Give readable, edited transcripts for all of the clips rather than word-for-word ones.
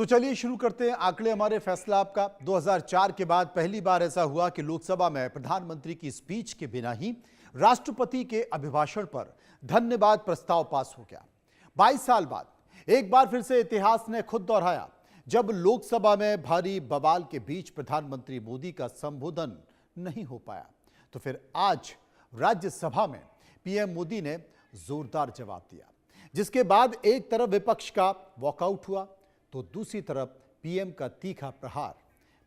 तो चलिए शुरू करते हैं आंकड़े हमारे फैसला आपका। 2004 के बाद पहली बार ऐसा हुआ कि लोकसभा में प्रधानमंत्री की स्पीच के बिना ही राष्ट्रपति के अभिभाषण पर धन्यवाद प्रस्ताव पास हो गया। 22 साल बाद एक बार फिर से इतिहास ने खुद दोहराया, जब लोकसभा में भारी बवाल के बीच प्रधानमंत्री मोदी का संबोधन नहीं हो पाया, तो फिर आज राज्यसभा में पीएम मोदी ने जोरदार जवाब दिया, जिसके बाद एक तरफ विपक्ष का वॉकआउट हुआ तो दूसरी तरफ पीएम का तीखा प्रहार।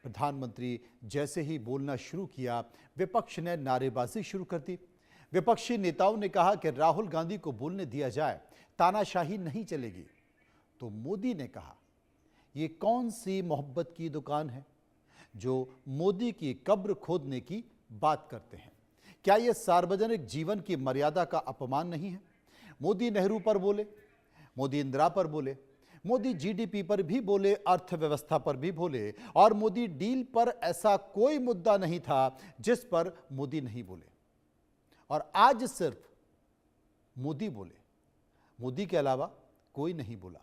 प्रधानमंत्री जैसे ही बोलना शुरू किया, विपक्ष ने नारेबाजी शुरू कर दी। विपक्षी नेताओं ने कहा कि राहुल गांधी को बोलने दिया जाए, तानाशाही नहीं चलेगी। तो मोदी ने कहा, ये कौन सी मोहब्बत की दुकान है जो मोदी की कब्र खोदने की बात करते हैं? क्या यह सार्वजनिक जीवन की मर्यादा का अपमान नहीं है? मोदी नेहरू पर बोले, मोदी इंदिरा पर बोले, मोदी जीडीपी पर भी बोले, अर्थव्यवस्था पर भी बोले, और मोदी डील पर ऐसा कोई मुद्दा नहीं था जिस पर मोदी नहीं बोले। और आज सिर्फ मोदी बोले, मोदी के अलावा कोई नहीं बोला।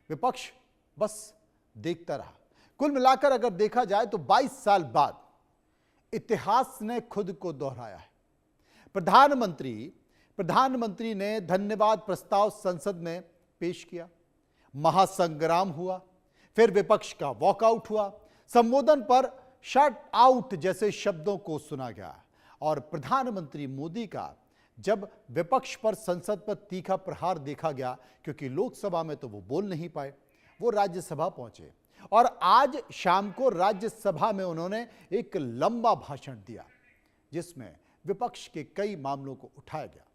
विपक्ष बस देखता रहा। कुल मिलाकर अगर देखा जाए तो 22 साल बाद इतिहास ने खुद को दोहराया है। प्रधानमंत्री ने धन्यवाद प्रस्ताव संसद में पेश किया, महासंग्राम हुआ, फिर विपक्ष का वॉकआउट हुआ, संबोधन पर शट आउट जैसे शब्दों को सुना गया, और प्रधानमंत्री मोदी का जब विपक्ष पर संसद पर तीखा प्रहार देखा गया, क्योंकि लोकसभा में तो वो बोल नहीं पाए, वो राज्यसभा पहुंचे और आज शाम को राज्यसभा में उन्होंने एक लंबा भाषण दिया जिसमें विपक्ष के कई मामलों को उठाया गया।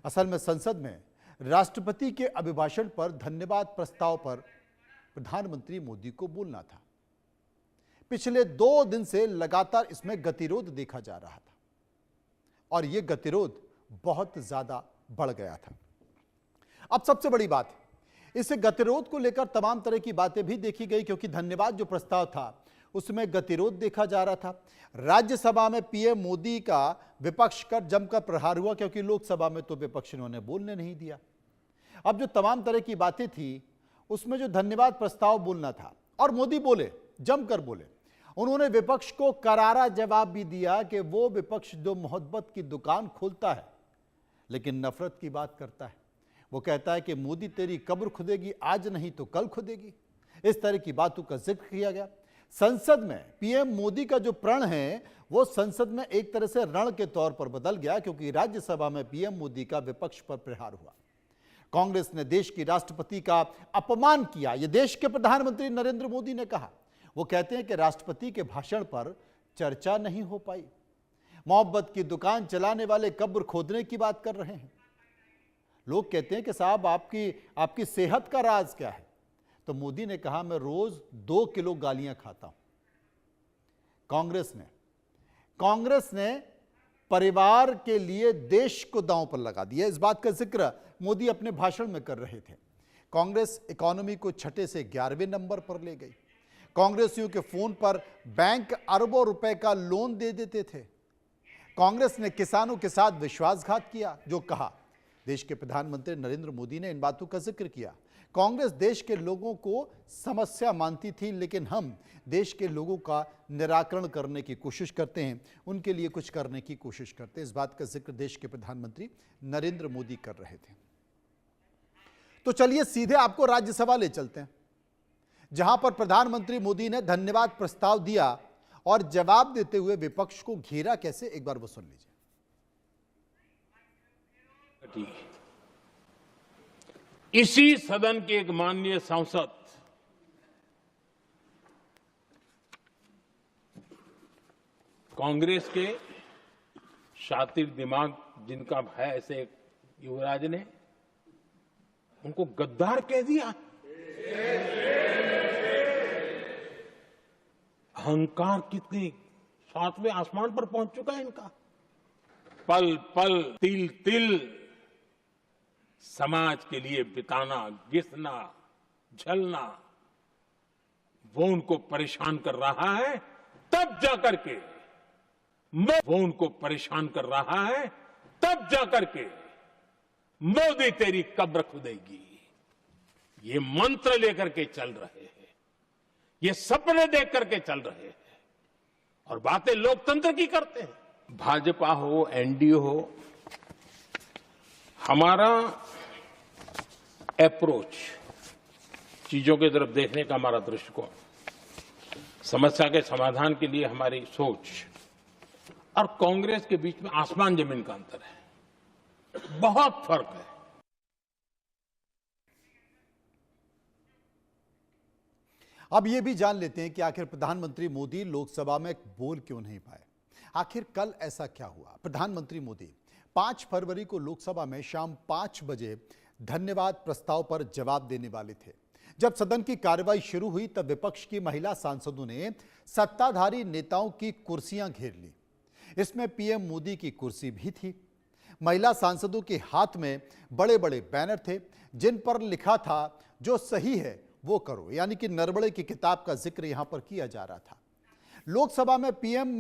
असल में संसद में राष्ट्रपति के अभिभाषण पर धन्यवाद प्रस्ताव पर प्रधानमंत्री मोदी को बोलना था। पिछले 2 दिन से लगातार इसमें गतिरोध देखा जा रहा था और यह गतिरोध बहुत ज्यादा बढ़ गया था। अब सबसे बड़ी बात, इस गतिरोध को लेकर तमाम तरह की बातें भी देखी गई, क्योंकि धन्यवाद जो प्रस्ताव था उसमें गतिरोध देखा जा रहा था। राज्यसभा में पीएम मोदी का विपक्ष का जमकर प्रहार हुआ, क्योंकि लोकसभा में तो विपक्ष ने बोलने नहीं दिया। अब जो तमाम तरह की बातें थी उसमें जो धन्यवाद प्रस्ताव बोलना था, और मोदी बोले, जमकर बोले, उन्होंने विपक्ष को करारा जवाब भी दिया कि वो विपक्ष जो मोहब्बत की दुकान खोलता है लेकिन नफरत की बात करता है। वो कहता है कि मोदी तेरी कब्र खुदेगी, आज नहीं तो कल खुदेगी। इस तरह की बातों का जिक्र किया गया। संसद में पीएम मोदी का जो प्रण है वो संसद में एक तरह से रण के तौर पर बदल गया, क्योंकि राज्यसभा में पीएम मोदी का विपक्ष पर प्रहार हुआ। कांग्रेस ने देश की राष्ट्रपति का अपमान किया, यह देश के प्रधानमंत्री नरेंद्र मोदी ने कहा। वो कहते हैं कि राष्ट्रपति के भाषण पर चर्चा नहीं हो पाई, मोहब्बत की दुकान चलाने वाले कब्र खोदने की बात कर रहे हैं। लोग कहते हैं कि साहब आपकी सेहत का राज क्या है? तो मोदी ने कहा, मैं रोज 2 किलो गालियां खाता हूं। कांग्रेस ने परिवार के लिए देश को दांव पर लगा दिया। इस बात का जिक्र मोदी अपने भाषण में कर रहे थे। कांग्रेस इकोनॉमी को 6 से 11वें नंबर पर ले गई। कांग्रेसियों के फोन पर बैंक अरबों रुपए का लोन दे देते थे। कांग्रेस ने किसानों के साथ विश्वासघात किया, जो कहा। देश के प्रधानमंत्री नरेंद्र मोदी ने इन बातों का जिक्र किया। कांग्रेस देश के लोगों को समस्या मानती थी, लेकिन हम देश के लोगों का निराकरण करने की कोशिश करते हैं, उनके लिए कुछ करने की कोशिश करते हैं। इस बात का जिक्र देश के प्रधानमंत्री नरेंद्र मोदी कर रहे थे। तो चलिए सीधे आपको राज्यसभा ले चलते हैं, जहां पर प्रधानमंत्री मोदी ने धन्यवाद प्रस्ताव दिया और जवाब देते हुए विपक्ष को घेरा कैसे, एक बार वो सुन लीजिए। इसी सदन के एक माननीय सांसद कांग्रेस के शातिर दिमाग जिनका है, ऐसे युवराज ने उनको गद्दार कह दिया। अहंकार कितनी 7वें आसमान पर पहुंच चुका है इनका। पल पल तिल तिल समाज के लिए बिताना, घिसना, झलना, वो उनको परेशान कर रहा है। तब जाकर के मोदी तेरी कब्र खुदेगी, ये मंत्र लेकर के चल रहे हैं। ये सपने देख करके चल रहे हैं और बातें लोकतंत्र की करते हैं। भाजपा हो, एनडीए हो, हमारा अप्रोच, चीजों की तरफ देखने का हमारा दृष्टिकोण, समस्या के समाधान के लिए हमारी सोच और कांग्रेस के बीच में आसमान जमीन का अंतर है, बहुत फर्क है। अब ये भी जान लेते हैं कि आखिर प्रधानमंत्री मोदी लोकसभा में बोल क्यों नहीं पाए। आखिर कल ऐसा क्या हुआ। प्रधानमंत्री मोदी 5 फरवरी को लोकसभा में शाम 5 बजे धन्यवाद प्रस्ताव पर जवाब देने वाले थे। जब सदन की कार्रवाई शुरू हुई तब विपक्ष की महिला सांसदों ने सत्ताधारी नेताओं की कुर्सियां घेर ली। इसमें पीएम मोदी की कुर्सी भी थी। महिला सांसदों के हाथ में बड़े बड़े बैनर थे जिन पर लिखा था, जो सही है वो करो, यानी कि नरवणे की किताब का जिक्र यहां पर किया जा रहा था। लोकसभा में पीएम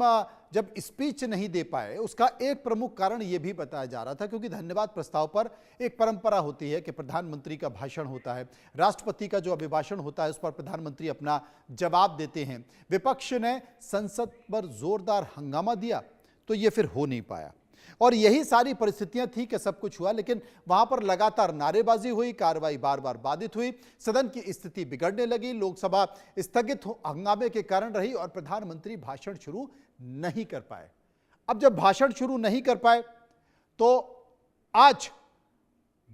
जब स्पीच नहीं दे पाए, उसका एक प्रमुख कारण यह भी बताया जा रहा था क्योंकि धन्यवाद प्रस्ताव पर एक परंपरा होती है कि प्रधानमंत्री का भाषण होता है, राष्ट्रपति का जो अभिभाषण होता है उस पर प्रधानमंत्री अपना जवाब देते हैं। विपक्ष ने संसद पर जोरदार हंगामा दिया तो यह फिर हो नहीं पाया और यही सारी परिस्थितियां थी कि सब कुछ हुआ, लेकिन वहां पर लगातार नारेबाजी हुई, कार्रवाई बार बार बाधित हुई, सदन की स्थिति बिगड़ने लगी, लोकसभा स्थगित हंगामे के कारण रही और प्रधानमंत्री भाषण शुरू नहीं कर पाए। अब जब भाषण शुरू नहीं कर पाए तो आज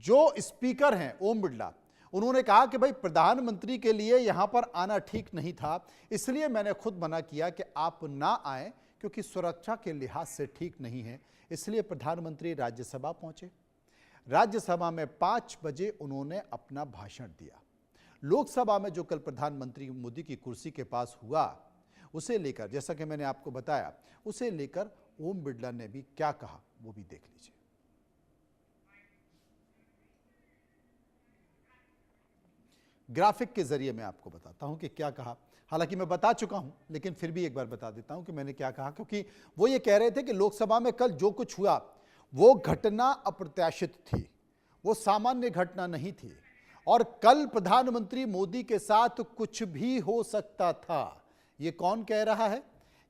जो स्पीकर हैं ओम बिरला, उन्होंने कहा कि भाई प्रधानमंत्री के लिए यहां पर आना ठीक नहीं था, इसलिए मैंने खुद मना किया कि आप ना आए क्योंकि सुरक्षा के लिहाज से ठीक नहीं है। इसलिए प्रधानमंत्री राज्यसभा पहुंचे। राज्यसभा में 5 बजे उन्होंने अपना भाषण दिया। लोकसभा में जो कल प्रधानमंत्री मोदी की कुर्सी के पास हुआ उसे लेकर, जैसा कि मैंने आपको बताया, उसे लेकर ओम बिरला ने भी क्या कहा वो भी देख लीजिए। ग्राफिक के जरिए मैं आपको बताता हूं कि क्या कहा। हालांकि मैं बता चुका हूं लेकिन फिर भी एक बार बता देता हूं कि मैंने क्या कहा, क्योंकि वो ये कह रहे थे कि लोकसभा में कल जो कुछ हुआ वो घटना अप्रत्याशित थी, वो सामान्य घटना नहीं थी और कल प्रधानमंत्री मोदी के साथ कुछ भी हो सकता था। ये कौन कह रहा है?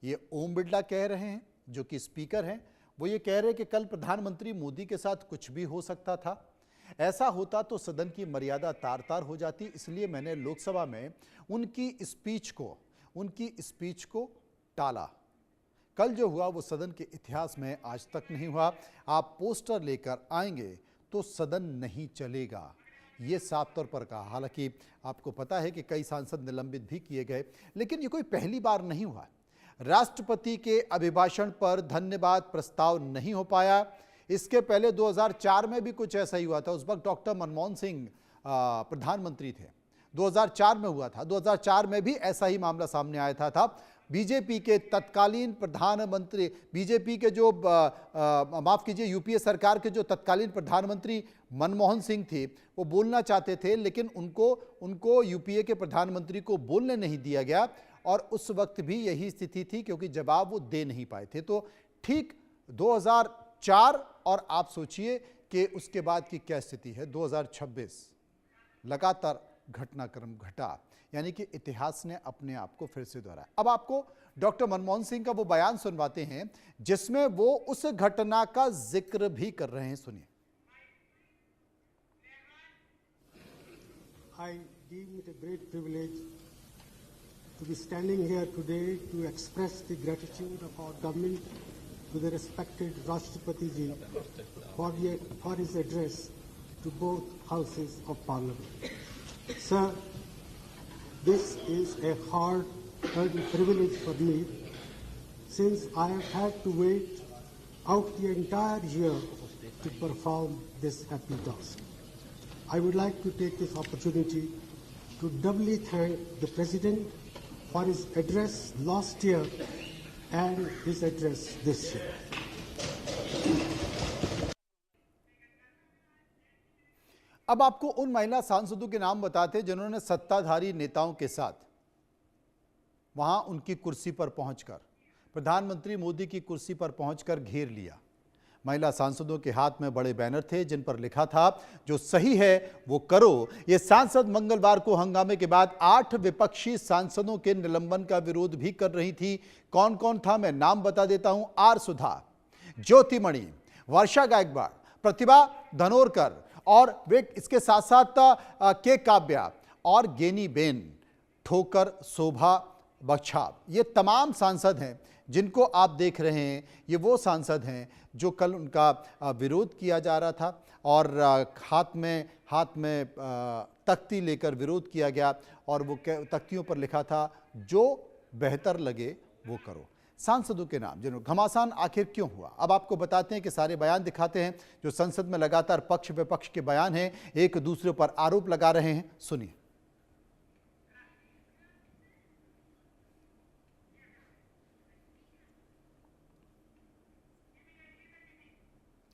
ये ओम बिरला कह रहे हैं जो कि स्पीकर हैं। वो ये कह रहे हैं कि कल प्रधानमंत्री मोदी के साथ कुछ भी हो सकता था। ऐसा होता तो सदन की मर्यादा तार तार हो जाती, इसलिए मैंने लोकसभा में उनकी स्पीच को टाला। कल जो हुआ वो सदन के इतिहास में आज तक नहीं हुआ। आप पोस्टर लेकर आएंगे तो सदन नहीं चलेगा, ये साफ तौर पर कहा। हालांकि आपको पता है कि कई सांसद निलंबित भी किए गए, लेकिन ये कोई पहली बार नहीं हुआ। राष्ट्रपति के अभिभाषण पर धन्यवाद प्रस्ताव नहीं हो पाया। इसके पहले 2004 में भी कुछ ऐसा ही हुआ था। उस वक्त डॉक्टर मनमोहन सिंह प्रधानमंत्री थे, 2004 में हुआ था। 2004 में भी ऐसा ही मामला सामने आया था। बीजेपी के तत्कालीन प्रधानमंत्री, बीजेपी के जो माफ कीजिए यूपीए सरकार के जो तत्कालीन प्रधानमंत्री मनमोहन सिंह थे, वो बोलना चाहते थे लेकिन उनको यूपीए के प्रधानमंत्री को बोलने नहीं दिया गया और उस वक्त भी यही स्थिति थी क्योंकि जवाब वो दे नहीं पाए थे। तो ठीक 2004 और आप सोचिए कि उसके बाद की क्या स्थिति है। 2026 लगातार घटनाक्रम घटा, यानी कि इतिहास ने अपने आप को फिर से दोहराया। अब आपको डॉक्टर मनमोहन सिंह का वो बयान सुनवाते हैं जिसमें वो उस घटना का जिक्र भी कर रहे हैं। सुनिए। I deem it a great privilege to be standing here today to express the gratitude of our government to the respected Rashtrapati Ji for his address to both houses of Parliament. Sir, this is a hard-earned privilege for me since I have had to wait out the entire year to perform this happy task. I would like to take this opportunity to doubly thank the President for his address last year and his address this year. अब आपको उन महिला सांसदों के नाम बताते जिन्होंने सत्ताधारी नेताओं के साथ वहां उनकी कुर्सी पर पहुंचकर, प्रधानमंत्री मोदी की कुर्सी पर पहुंचकर घेर लिया। महिला सांसदों के हाथ में बड़े बैनर थे जिन पर लिखा था, जो सही है वो करो। ये सांसद मंगलवार को हंगामे के बाद 8 विपक्षी सांसदों के निलंबन का विरोध भी कर रही थी। कौन कौन था, मैं नाम बता देता हूं। आर सुधा, ज्योतिमणि, वर्षा गायकवाड़, प्रतिभा धनोरकर और वे इसके साथ साथ के काव्या और गेनी बेन, ठोकर शोभा बच्छाव। ये तमाम सांसद हैं जिनको आप देख रहे हैं। ये वो सांसद हैं जो कल उनका विरोध किया जा रहा था और हाथ में तख्ती लेकर विरोध किया गया और वो तख्तियों पर लिखा था, जो बेहतर लगे वो करो। सांसदों के नाम जिन्होंने घमासान आखिर क्यों हुआ, अब आपको बताते हैं कि सारे बयान दिखाते हैं जो संसद में लगातार पक्ष विपक्ष के बयान हैं, एक दूसरे पर आरोप लगा रहे हैं। सुनिए।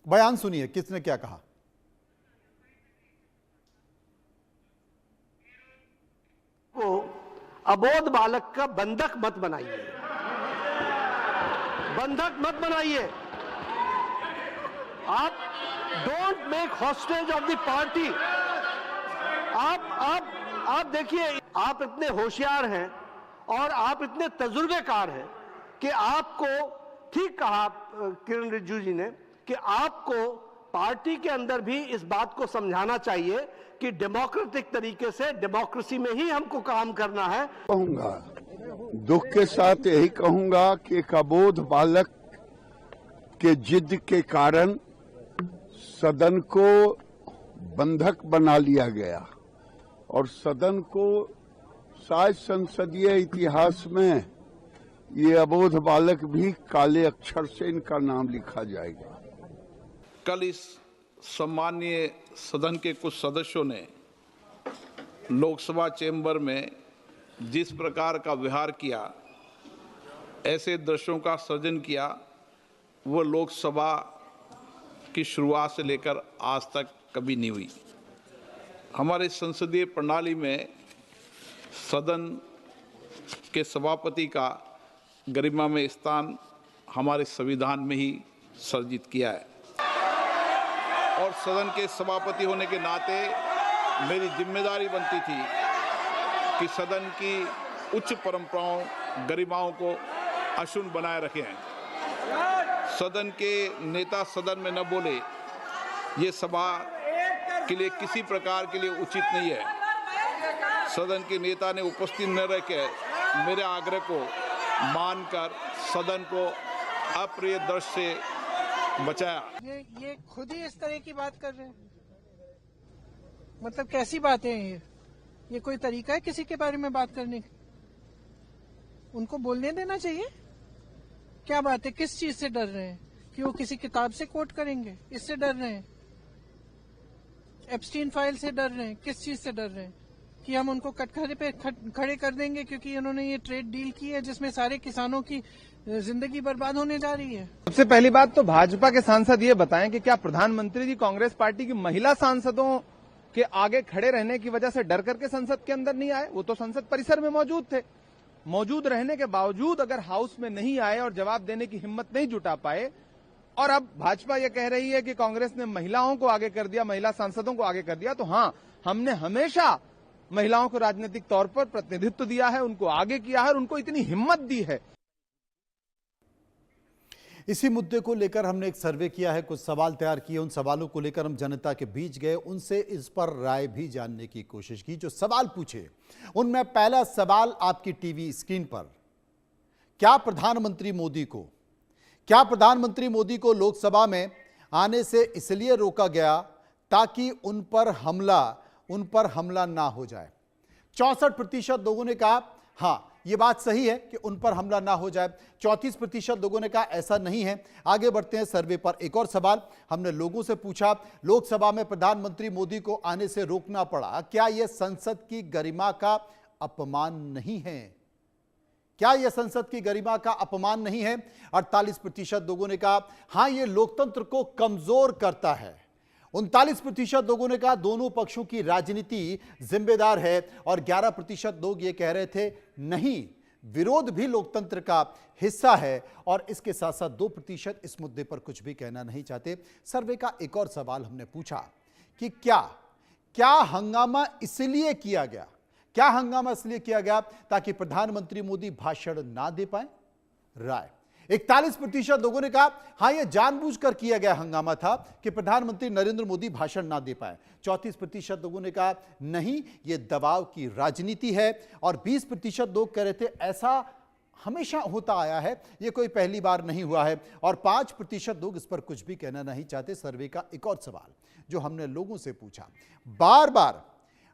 बयान सुनिए किसने क्या कहा। को अबोध बालक का बंधक मत बनाइए, बंधक मत बनाइए। आप don't make hostage of the party. आप देखिए, आप इतने होशियार हैं और आप इतने तजुर्बेकार हैं कि आपको, ठीक कहा किरण रिजिजू जी ने, कि आपको पार्टी के अंदर भी इस बात को समझाना चाहिए कि डेमोक्रेटिक तरीके से, डेमोक्रेसी में ही हमको काम करना है। कहूंगा, दुख के साथ यही कहूंगा कि एक अबोध बालक के जिद के कारण सदन को बंधक बना लिया गया और सदन को शायद संसदीय इतिहास में ये अबोध बालक भी काले अक्षर से इनका नाम लिखा जाएगा। कल इस सम्मानीय सदन के कुछ सदस्यों ने लोकसभा चेंबर में जिस प्रकार का व्यवहार किया, ऐसे दृश्यों का सृजन किया, वो लोकसभा की शुरुआत से लेकर आज तक कभी नहीं हुई। हमारे संसदीय प्रणाली में सदन के सभापति का गरिमामय स्थान हमारे संविधान में ही सर्जित किया है और सदन के सभापति होने के नाते मेरी जिम्मेदारी बनती थी कि सदन की उच्च परंपराओं, गरिमाओं को अक्षुण्ण बनाए रखें। सदन के नेता सदन में न बोले, ये सभा के लिए किसी प्रकार के लिए उचित नहीं है। सदन के नेता ने उपस्थित न रहकर मेरे आग्रह को मानकर सदन को अप्रिय दृश्य से बचाया। ये खुद ही इस तरह की बात कर रहे हैं, मतलब कैसी बातें हैं ये कोई तरीका है किसी के बारे में बात करने का? उनको बोलने देना चाहिए। क्या बात है, किस चीज से डर रहे हैं? कि वो किसी किताब से कोट करेंगे, इससे डर रहे हैं? एप्स्टीन फाइल से डर रहे हैं? किस चीज से डर रहे हैं? कि हम उनको कटघरे पे खड़े कर देंगे क्योंकि उन्होंने ये ट्रेड डील की है जिसमें सारे किसानों की जिंदगी बर्बाद होने जा रही है। सबसे पहली बात तो भाजपा के सांसद ये बताएं कि क्या प्रधानमंत्री जी कांग्रेस पार्टी की महिला सांसदों के आगे खड़े रहने की वजह से डर करके संसद के अंदर नहीं आए? वो तो संसद परिसर में मौजूद थे। मौजूद रहने के बावजूद अगर हाउस में नहीं आए और जवाब देने की हिम्मत नहीं जुटा पाए, और अब भाजपा ये कह रही है कि कांग्रेस ने महिलाओं को आगे कर दिया, महिला सांसदों को आगे कर दिया, तो हाँ, हमने हमेशा महिलाओं को राजनीतिक तौर पर प्रतिनिधित्व दिया है, उनको आगे किया है और उनको इतनी हिम्मत दी है। इसी मुद्दे को लेकर हमने एक सर्वे किया है, कुछ सवाल तैयार किए। उन सवालों को लेकर हम जनता के बीच गए, उनसे इस पर राय भी जानने की कोशिश की। जो सवाल पूछे उनमें पहला सवाल आपकी टीवी स्क्रीन पर, क्या प्रधानमंत्री मोदी को लोकसभा में आने से इसलिए रोका गया ताकि उन पर हमला ना हो जाए। 64% लोगों ने कहा हाँ ये बात सही है कि उन पर हमला ना हो जाए। 34% लोगों ने कहा ऐसा नहीं है। आगे बढ़ते हैं सर्वे पर। एक और सवाल हमने लोगों से पूछा, लोकसभा में प्रधानमंत्री मोदी को आने से रोकना पड़ा, क्या यह संसद की गरिमा का अपमान नहीं है? क्या यह संसद की गरिमा का अपमान नहीं है? 48% लोगों ने कहा हां यह लोकतंत्र को कमजोर करता है। 39% लोगों ने कहा दोनों पक्षों की राजनीति जिम्मेदार है और 11% लोग ये कह रहे थे नहीं, विरोध भी लोकतंत्र का हिस्सा है और इसके साथ साथ 2% इस मुद्दे पर कुछ भी कहना नहीं चाहते। सर्वे का एक और सवाल हमने पूछा कि क्या हंगामा इसलिए किया गया, क्या हंगामा इसलिए किया गया ताकि प्रधानमंत्री मोदी भाषण ना दे पाए? राय 41% लोगों ने कहा हां, यह जानबूझकर किया गया हंगामा था कि प्रधानमंत्री नरेंद्र मोदी भाषण ना दे पाए। 34% लोगों ने कहा नहीं, यह दबाव की राजनीति है और 20% लोग कह रहे थे ऐसा हमेशा होता आया है, यह कोई पहली बार नहीं हुआ है और 5% लोग इस पर कुछ भी कहना नहीं चाहते। सर्वे का एक और सवाल जो हमने लोगों से पूछा,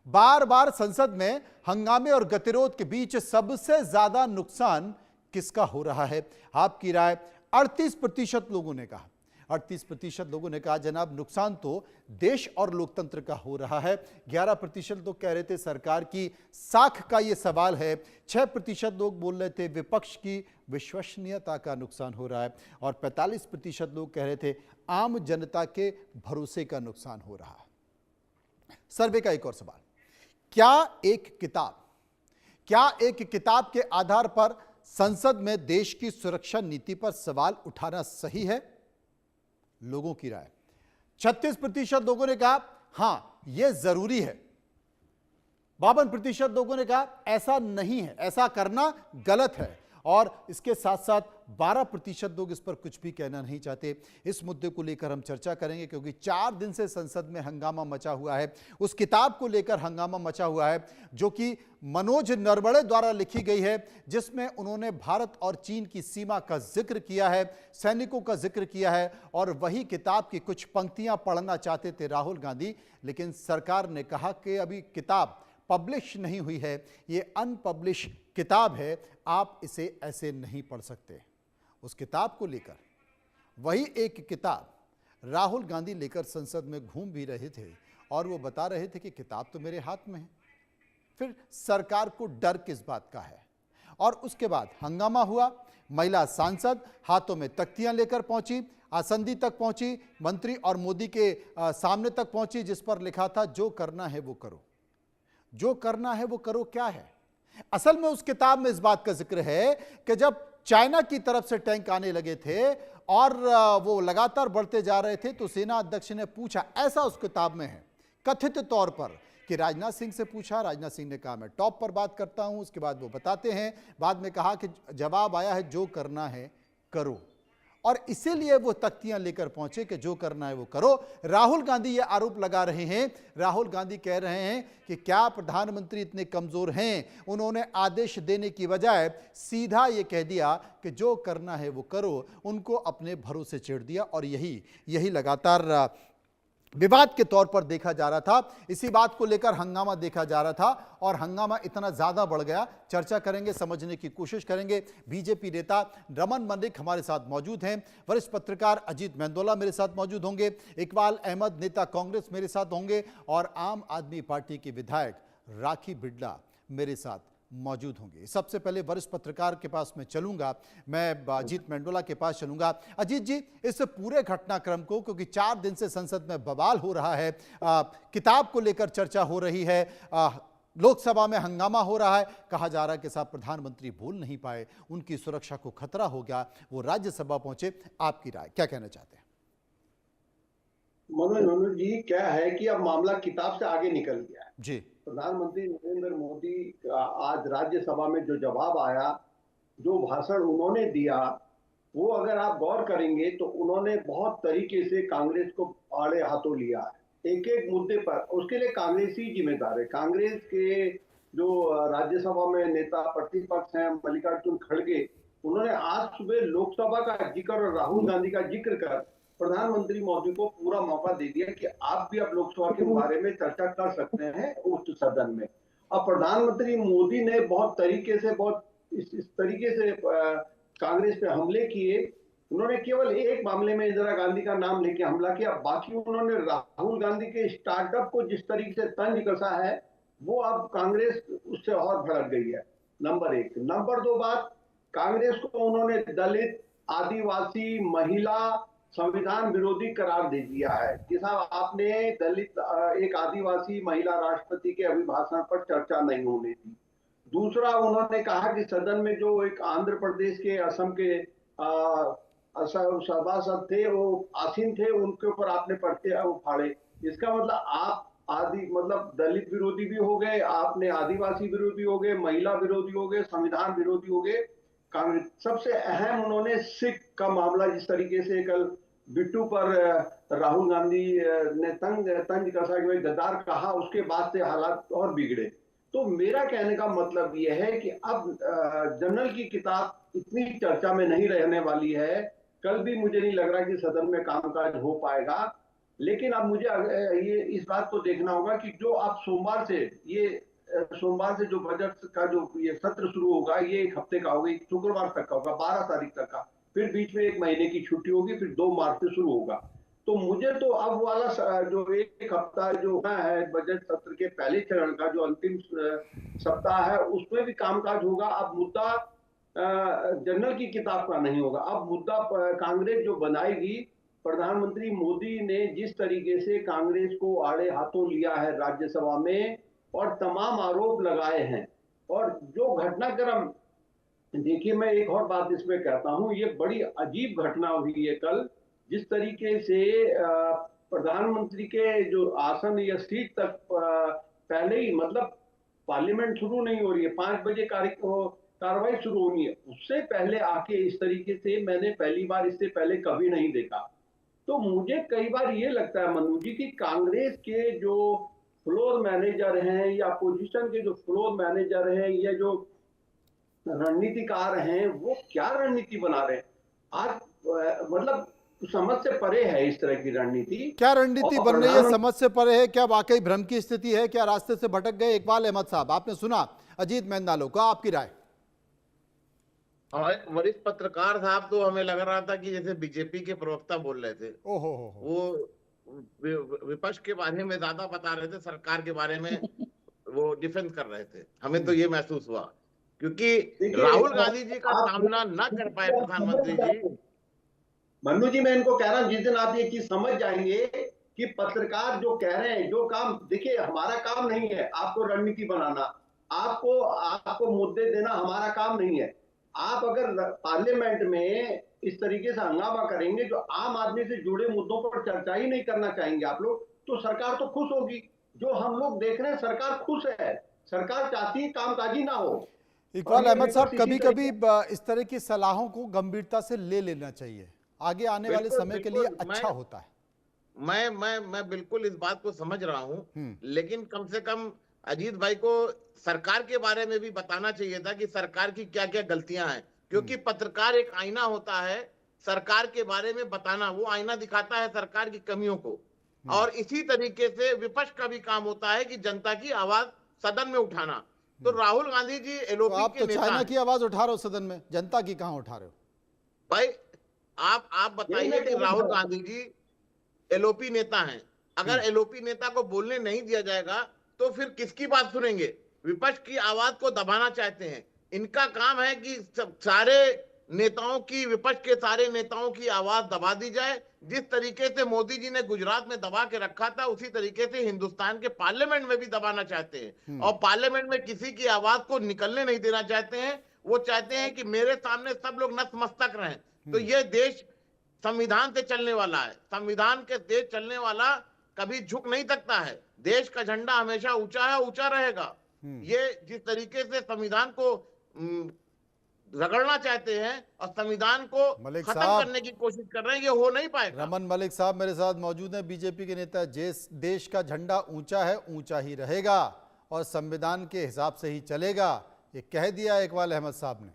बार बार संसद में हंगामे और गतिरोध के बीच सबसे ज्यादा नुकसान किसका हो रहा है? आपकी राय 38% लोगों ने कहा। 38% लोगों ने कहा जनाब नुकसान तो देश और लोकतंत्र का हो रहा है। 11% लोग कह रहे थे सरकार की साख का यह सवाल है। 6% लोग बोल रहे थे विपक्ष की विश्वसनीयता का नुकसान हो रहा है और 45% लोग कह रहे थे आम जनता के भरोसे का नुकसान हो रहा है। सर्वे का एक और सवाल, क्या एक किताब के आधार पर संसद में देश की सुरक्षा नीति पर सवाल उठाना सही है? लोगों की राय 36% लोगों ने कहा हां यह जरूरी है। 52% लोगों ने कहा ऐसा नहीं है, ऐसा करना गलत है और इसके साथ साथ 12% लोग इस पर कुछ भी कहना नहीं चाहते। इस मुद्दे को लेकर हम चर्चा करेंगे क्योंकि 4 दिन से संसद में हंगामा मचा हुआ है। उस किताब को लेकर हंगामा मचा हुआ है जो कि मनोज नरवणे द्वारा लिखी गई है, जिसमें उन्होंने भारत और चीन की सीमा का जिक्र किया है, सैनिकों का जिक्र किया है और वही किताब की कुछ पंक्तियां पढ़ना चाहते थे राहुल गांधी, लेकिन सरकार ने कहा कि अभी किताब पब्लिश नहीं हुई है, ये अनपब्लिश किताब है, आप इसे ऐसे नहीं पढ़ सकते। उस किताब को लेकर वही एक किताब राहुल गांधी लेकर संसद में घूम भी रहे थे और वो बता रहे थे कि किताब तो मेरे हाथ में है। फिर सरकार को डर किस बात का है? और उसके बाद हंगामा हुआ, महिला सांसद हाथों में तख्तियां लेकर पहुंची, आसंदी तक पहुंची, मंत्री और मोदी के सामने तक पहुंची, जिस पर लिखा था जो करना है वो करो, जो करना है वो करो। क्या है असल में उस किताब में? इस बात का जिक्र है कि जब चाइना की तरफ से टैंक आने लगे थे और वो लगातार बढ़ते जा रहे थे तो सेना अध्यक्ष ने पूछा, ऐसा उस किताब में है कथित तौर पर कि राजनाथ सिंह से पूछा, राजनाथ सिंह ने कहा मैं टॉप पर बात करता हूं। उसके बाद वो बताते हैं, बाद में कहा कि जवाब आया है जो करना है करो और इसीलिए वो तख्तियां लेकर पहुंचे कि जो करना है वो करो। राहुल गांधी ये आरोप लगा रहे हैं, राहुल गांधी कह रहे हैं कि क्या प्रधानमंत्री इतने कमजोर हैं? उन्होंने आदेश देने की बजाय सीधा ये कह दिया कि जो करना है वो करो, उनको अपने भरोसे छेड़ दिया और यही लगातार विवाद के तौर पर देखा जा रहा था। इसी बात को लेकर हंगामा देखा जा रहा था और हंगामा इतना ज्यादा बढ़ गया। चर्चा करेंगे, समझने की कोशिश करेंगे। बीजेपी नेता रमन मलिक हमारे साथ मौजूद हैं, वरिष्ठ पत्रकार अजीत मेंदोला मेरे साथ मौजूद होंगे, इकबाल अहमद नेता कांग्रेस मेरे साथ होंगे और आम आदमी पार्टी के विधायक राखी बिड़ला मेरे साथ मौजूद होंगे। सबसे पहले वरिष्ठ पत्रकार के पास मैं चलूंगा, मैं अजीत मेंदोला के पास चलूंगा। अजीत जी, इस पूरे घटनाक्रम को, क्योंकि 4 दिन से संसद में बवाल हो रहा है, किताब को लेकर चर्चा हो रही है, लोकसभा में हंगामा हो रहा है, कहा जा रहा है कि साहब प्रधानमंत्री बोल नहीं पाए, उनकी सुरक्षा को खतरा हो गया, वो राज्यसभा पहुंचे, आपकी राय क्या कहना चाहते हैं? मनोज जी, क्या है कि अब मामला किताब से आगे निकल गया है जी। प्रधानमंत्री नरेंद्र मोदी का आज राज्यसभा में जो जवाब आया, जो भाषण उन्होंने दिया, वो अगर आप गौर करेंगे तो उन्होंने बहुत तरीके से कांग्रेस को आड़े हाथों लिया है एक एक मुद्दे पर। उसके लिए कांग्रेस ही जिम्मेदार है। कांग्रेस के जो राज्यसभा में नेता प्रतिपक्ष हैं मल्लिकार्जुन खड़गे, उन्होंने आज सुबह लोकसभा का जिक्र और राहुल गांधी का जिक्र कर प्रधानमंत्री मोदी को पूरा मौका दे दिया कि आप भी अब लोकसभा के बारे में चर्चा कर सकते हैं उच्च सदन में। अब प्रधानमंत्री मोदी ने बहुत तरीके से इस तरीके से कांग्रेस पे हमले किए। उन्होंने केवल एक मामले में इंदिरा गांधी का नाम लेके हमला किया, बाकी उन्होंने राहुल गांधी के स्टार्टअप को जिस तरीके से तंज कसा है, वो अब कांग्रेस उससे और भड़क गई है। नंबर 1। नंबर 2 बात, कांग्रेस को उन्होंने दलित, आदिवासी, महिला, संविधान विरोधी करार दे दिया है कि साहब आपने दलित, एक आदिवासी महिला राष्ट्रपति के अभिभाषण पर चर्चा नहीं होने दी। दूसरा, उन्होंने कहा कि सदन में जो एक आंध्र प्रदेश के, असम के सभासद थे, वो आसीन थे, उनके ऊपर आपने पर्चे फाड़े। इसका मतलब आप मतलब दलित विरोधी भी हो गए, आपने आदिवासी विरोधी हो गए, महिला विरोधी हो गए, संविधान विरोधी हो गए। कांग्रेस सबसे अहम, उन्होंने सिख का मामला, जिस तरीके से कल बिट्टू पर राहुल गांधी ने तंज कसा कि भाई गद्दार कहा, उसके बाद से हालात और बिगड़े। तो मेरा कहने का मतलब यह है कि अब जनरल की किताब इतनी चर्चा में नहीं रहने वाली है। कल भी मुझे नहीं लग रहा कि सदन में कामकाज हो पाएगा। लेकिन अब मुझे ये इस बात को देखना होगा कि जो अब सोमवार से जो बजट का जो ये सत्र शुरू होगा, ये एक हफ्ते का होगा, शुक्रवार तक का होगा, 12 तारीख तक का। फिर बीच में 1 महीने की छुट्टी होगी, फिर 2 मार्च से शुरू होगा। तो मुझे तो अब वाला जो एक हफ्ता जो है बजट सत्र के पहले चरण का, जो अंतिम सप्ताह है, उसमें भी कामकाज होगा। अब मुद्दा जनरल की किताब का नहीं होगा। अब मुद्दा कांग्रेस जो बनाएगी, प्रधानमंत्री मोदी ने जिस तरीके से कांग्रेस को आड़े हाथों लिया है राज्यसभा में और तमाम आरोप लगाए हैं, और जो घटनाक्रम, देखिए मैं एक और बात इसमें कहता हूं, ये बड़ी अजीब घटना हुई है कल। जिस तरीके से प्रधानमंत्री के जो आसन या सीट तक पहले ही, मतलब पार्लियामेंट शुरू नहीं हो रही है, 5 बजे कार्रवाई शुरू होनी है, उससे पहले आके इस तरीके से मैंने पहली बार, इससे पहले कभी नहीं देखा। तो मुझे कई बार ये लगता है मनु जी कि कांग्रेस के जो फ्लोर मैनेजर हैं या अपोजिशन के जो फ्लोर मैनेजर हैं या जो रणनीतिकार हैं, वो क्या रणनीति बना रहे हैं आज, मतलब समझ से परे है इस तरह की रणनीति। क्या रणनीति बन रही है, समझ से परे है? क्या वाकई भ्रम की स्थिति है? क्या रास्ते से भटक गए? इकबाल अहमद साहब, आपने सुना अजीत मेहंदालो का, आपकी राय? वरिष्ठ पत्रकार साहब तो हमें लग रहा था कि जैसे बीजेपी के प्रवक्ता बोल रहे थे। वो विपक्ष के बारे में ज्यादा बता रहे थे, सरकार के बारे में वो डिफेंस कर रहे थे। हमें तो ये महसूस हुआ, क्योंकि राहुल गांधी जी का सामना न कर पाए प्रधानमंत्री जी। मनु जी, मैं इनको कह रहा हूं, जिस दिन आप ये चीज समझ जाएंगे कि पत्रकार जो कह रहे हैं, जो काम, देखिए हमारा काम नहीं है आपको रणनीति बनाना, आपको मुद्दे देना हमारा काम नहीं है। आप अगर पार्लियामेंट में इस तरीके से हंगामा करेंगे, जो आम आदमी से जुड़े मुद्दों पर चर्चा ही नहीं करना चाहेंगे आप लोग, तो सरकार तो खुश होगी। जो हम लोग देख रहे हैं, सरकार खुश है, सरकार चाहती है कामकाजी ना हो। इकबाल अहमद साहब, कभी कभी इस तरह की सलाहों को गंभीरता से ले लेना चाहिए, आगे आने वाले समय के लिए अच्छा होता है। मैं बिल्कुल इस बात को समझ रहा हूं, लेकिन कम से कम अजीत भाई को सरकार के बारे में भी बताना चाहिए था कि सरकार की क्या क्या गलतियां हैं, क्योंकि पत्रकार एक आईना होता है, सरकार के बारे में बताना, वो आईना दिखाता है सरकार की कमियों को। और इसी तरीके से विपक्ष का भी काम होता है कि जनता की आवाज सदन में उठाना। तो राहुल गांधी जी एलओपी तो आप के तो नेता चाइना की आवाज उठा रहे हो सदन में, जनता की कहां उठा रहे हो भाई? आप बताइए कि राहुल गांधी जी एलओपी नेता हैं, अगर एलओपी नेता को बोलने नहीं दिया जाएगा तो फिर किसकी बात सुनेंगे? विपक्ष की आवाज को दबाना चाहते हैं। इनका काम है कि सारे नेताओं की, विपक्ष के सारे नेताओं की आवाज दबा दी जाए। जिस तरीके से मोदी जी ने गुजरात में दबा के रखा था, उसी तरीके से हिंदुस्तान के पार्लियामेंट में भी दबाना चाहते हैं, और पार्लियामेंट में किसी की आवाज को निकलने नहीं देना चाहते हैं। वो चाहते हैं कि मेरे सामने सब लोग नतमस्तक रहें। तो ये देश संविधान से चलने वाला है, संविधान के देश चलने वाला कभी झुक नहीं सकता है। देश का झंडा हमेशा ऊंचा है, ऊंचा रहेगा। ये जिस तरीके से संविधान को रगड़ना चाहते हैं और संविधान को खत्म करने की कोशिश कर रहे हैं, ये हो नहीं पाएगा। रमन मलिक साहब मेरे साथ मौजूद हैं, बीजेपी के नेता। देश का झंडा ऊंचा है, ऊंचा ही रहेगा और संविधान के हिसाब से ही चलेगा, ये कह दिया इकबाल अहमद साहब ने।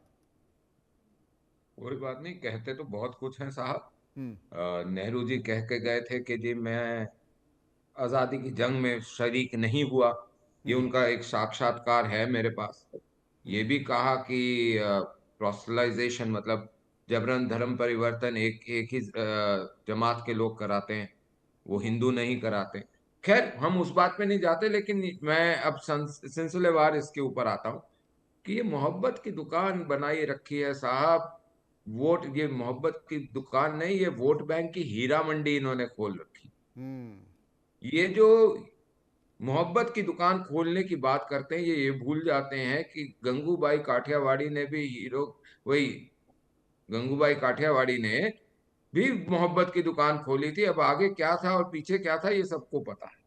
कोई बात नहीं, कहते तो बहुत कुछ है साहब। नेहरू जी कह के गए थे कि जी मैं आजादी की जंग में शरीक नहीं हुआ, ये उनका एक साक्षात्कार है मेरे पास। ये भी कहा कि प्रोसेलाइजेशन मतलब जबरन धर्म परिवर्तन एक ही जमात के लोग कराते हैं, वो हिंदू नहीं कराते। खैर हम उस बात पे नहीं जाते, लेकिन मैं अब सिलसिलेवार इसके ऊपर आता हूँ कि ये मोहब्बत की दुकान बनाई रखी है साहब। ये मोहब्बत की दुकान नहीं, ये वोट बैंक की हीरा मंडी इन्होंने खोल रखी। ये जो मोहब्बत की दुकान खोलने की बात करते हैं, ये भूल जाते हैं कि गंगूबाई काठियावाड़ी ने भी वही गंगूबाई काठियावाड़ी ने भी मोहब्बत की दुकान खोली थी। अब आगे क्या था और पीछे क्या था ये सबको पता है।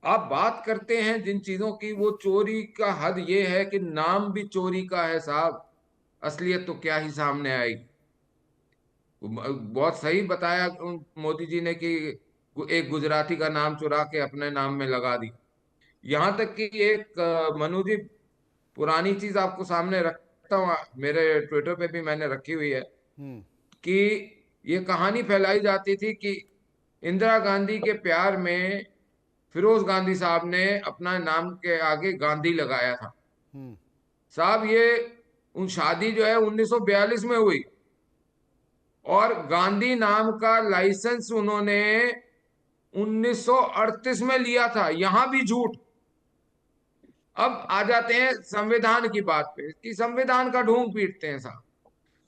आप बात करते हैं जिन चीजों की, वो चोरी का हद ये है कि नाम भी चोरी का है साहब, असलियत तो क्या ही सामने आएगी। बहुत सही बताया मोदी जी ने कि एक गुजराती का नाम चुरा के अपने नाम में लगा दी। यहां तक कि एक मनु जी, पुरानी चीज आपको सामने रखता हूँ, मेरे ट्विटर पे भी मैंने रखी हुई है कि ये कहानी फैलाई जाती थी कि इंदिरा गांधी के प्यार में फिरोज गांधी साहब ने अपना नाम के आगे गांधी लगाया था। साहब ये उन शादी जो है 1942 में हुई और गांधी नाम का लाइसेंस उन्होंने 1938 में लिया था। यहां भी झूठ। अब आ जाते हैं संविधान की बात पे कि संविधान का ढोंग पीटते हैं साहब,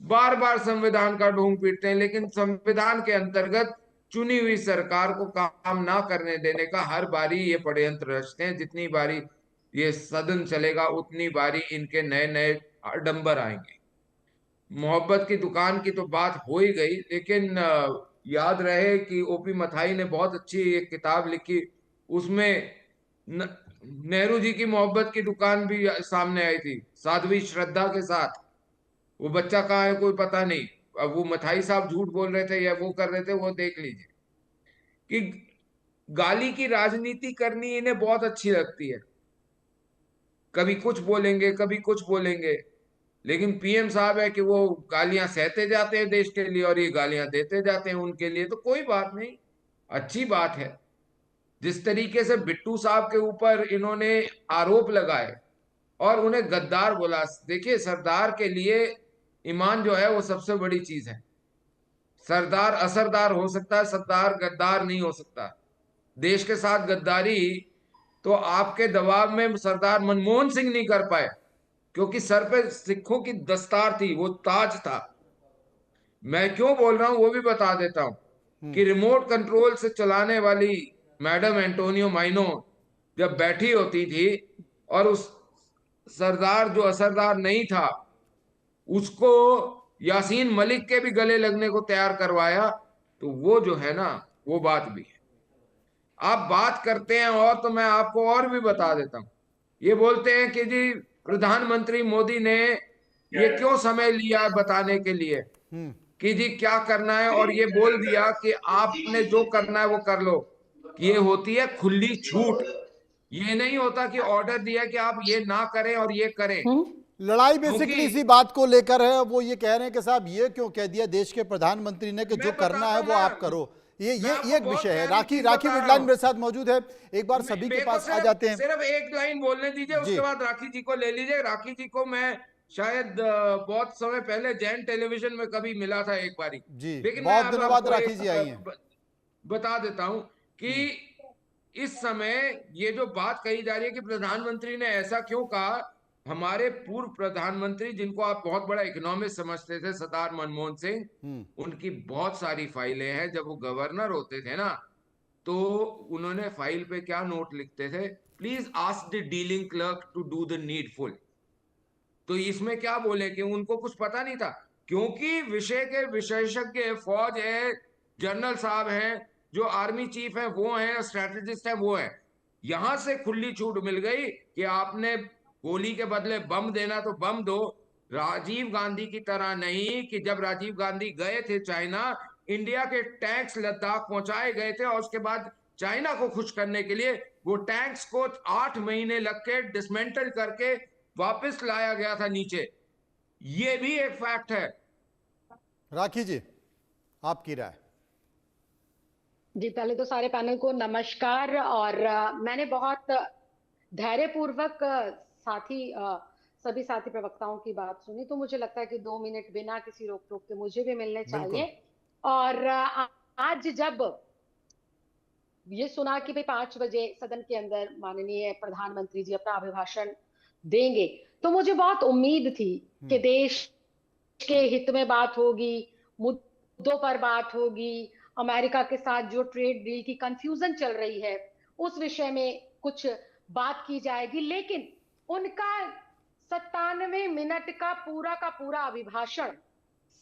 बार बार संविधान का ढोंग पीटते हैं, लेकिन संविधान के अंतर्गत चुनी हुई सरकार को काम ना करने देने का हर बारी ये षड्यंत्र रचते हैं। जितनी बारी ये सदन चलेगा उतनी बारी इनके नए नए आडंबर आएंगे। मोहब्बत की दुकान की तो बात हो ही गई, लेकिन याद रहे कि ओपी मथाई ने बहुत अच्छी एक किताब लिखी, उसमें नेहरू जी की मोहब्बत की दुकान भी सामने आई थी, साध्वी श्रद्धा के साथ। वो बच्चा कहाँ है कोई पता नहीं। अब वो मथाई साहब झूठ बोल रहे थे या वो कर रहे थे, वो देख लीजिए। कि गाली की राजनीति करनी इन्हें बहुत अच्छी लगती है, कभी कुछ बोलेंगे कभी कुछ बोलेंगे, लेकिन पीएम साहब है कि वो गालियां सहते जाते हैं देश के लिए और ये गालियां देते जाते हैं उनके लिए, तो कोई बात नहीं, अच्छी बात है। जिस तरीके से बिट्टू साहब के ऊपर इन्होंने आरोप लगाए और उन्हें गद्दार बोला, देखिए सरदार के लिए ईमान जो है वो सबसे बड़ी चीज है। सरदार असरदार हो सकता है, सरदार गद्दार नहीं हो सकता। देश के साथ गद्दारी तो आपके दबाव में सरदार मनमोहन सिंह नहीं कर पाए, क्योंकि सर पे सिखों की दस्तार थी, वो ताज था। मैं क्यों बोल रहा हूं वो भी बता देता हूं कि रिमोट कंट्रोल से चलाने वाली मैडम एंटोनियो माइनो जब बैठी होती थी और उस सरदार जो असरदार नहीं था उसको यासीन मलिक के भी गले लगने को तैयार करवाया, तो वो जो है ना वो बात भी है। आप बात करते हैं और तो मैं आपको और भी बता देता हूं, ये बोलते हैं कि जी प्रधानमंत्री मोदी ने ये क्यों समय लिया बताने के लिए कि जी क्या करना है, और ये बोल दिया कि आपने जो करना है वो कर लो। ये होती है खुली छूट। ये नहीं होता कि ऑर्डर दिया कि आप ये ना करें और ये करें। लड़ाई बेसिकली इसी बात को लेकर है। वो ये कह रहे हैं कि साहब ये क्यों कह दिया देश के प्रधानमंत्री ने कि जो करना है वो आप करो। ये एक विषय है। राखी वुडलाइन मेरे साथ मौजूद है, एक बार सभी के पास आ जाते हैं। सिर्फ एक लाइन बोलने दीजिए, उसके बाद राखी जी को ले लीजिए। राखी जी को मैं शायद बहुत समय पहले जैन टेलीविजन में कभी मिला था एक बारी, लेकिन बहुत दिनों बाद राखी जी आई हैं। बता देता हूं कि इस समय ये जो बात कही जा रही है कि प्रधानमंत्री ने ऐसा क्यों कहा, हमारे पूर्व प्रधानमंत्री जिनको आप बहुत बड़ा इकोनॉमिस्ट समझते थे, सरदार मनमोहन सिंह, उनकी बहुत सारी फाइलें हैं। जब वो गवर्नर होते थे ना तो उन्होंने फाइल पे क्या नोट लिखते थे, please ask the dealing clerk to do the needful. तो इसमें क्या बोले कि उनको कुछ पता नहीं था, क्योंकि विषय के विशेषज्ञ फौज है, जनरल साहब हैं, जो आर्मी चीफ है वो हैं, स्ट्रेटेजिस्ट है वो है। यहां से खुली छूट मिल गई कि आपने गोली के बदले बम देना तो बम दो। राजीव गांधी की तरह नहीं कि जब राजीव गांधी गए थे चाइना, इंडिया के टैंक्स लद्दाख पहुंचाए गए थे और उसके बाद चाइना को खुश करने के लिए वो टैंक्स को 8 महीने लग के डिसमेंटल करके वापस लाया गया था नीचे। ये भी एक फैक्ट है। राखी जी, आपकी राय। जी, पहले तो सारे पैनल को नमस्कार। और मैंने बहुत धैर्यपूर्वक सभी साथी प्रवक्ताओं की बात सुनी, तो मुझे लगता है कि 2 मिनट बिना किसी रोक टोक के मुझे भी मिलने चाहिए। और आज जब ये सुना कि भाई 5 बजे सदन के अंदर माननीय प्रधानमंत्री जी अपना अभिभाषण देंगे, तो मुझे बहुत उम्मीद थी कि देश के हित में बात होगी, मुद्दों पर बात होगी, अमेरिका के साथ जो ट्रेड डील की कंफ्यूजन चल रही है उस विषय में कुछ बात की जाएगी। लेकिन उनका 97 मिनट का पूरा अभिभाषण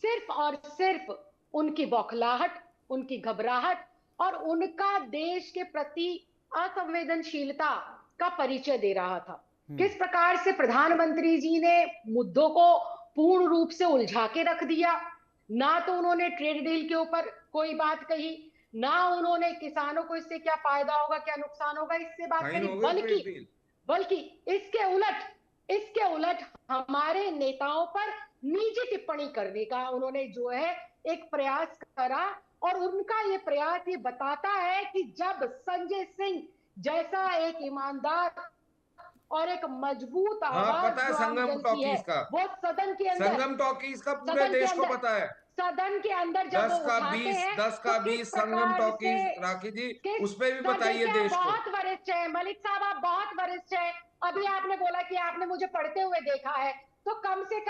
सिर्फ और सिर्फ उनकी बौखलाहट, उनकी घबराहट और उनका देश के प्रति असंवेदनशीलता का परिचय दे रहा था। किस प्रकार से प्रधानमंत्री जी ने मुद्दों को पूर्ण रूप से उलझा के रख दिया। ना तो उन्होंने ट्रेड डील के ऊपर कोई बात कही, ना उन्होंने किसानों को इससे क्या फायदा होगा, क्या नुकसान होगा, इससे बात कही, बल्कि इसके उलट हमारे नेताओं पर निजी टिप्पणी करने का उन्होंने जो है एक प्रयास करा। और उनका ये प्रयास ये बताता है कि जब संजय सिंह जैसा एक ईमानदार और एक मजबूत आवाज पता है संगम टॉकीज का, वो सदन के अंदर, संगम टॉकीज का पूरे देश को पता है। सदन के अंदर जब 10 का 20 संगम टॉकीज, राखी जी उस पर भी बताइए देश को। बहुत वरिष्ठ है मलिक साहब, आप बहुत वरिष्ठ है। अभी आपने बोला कि आपने मुझे पढ़ते हुए देखा है, तो कम से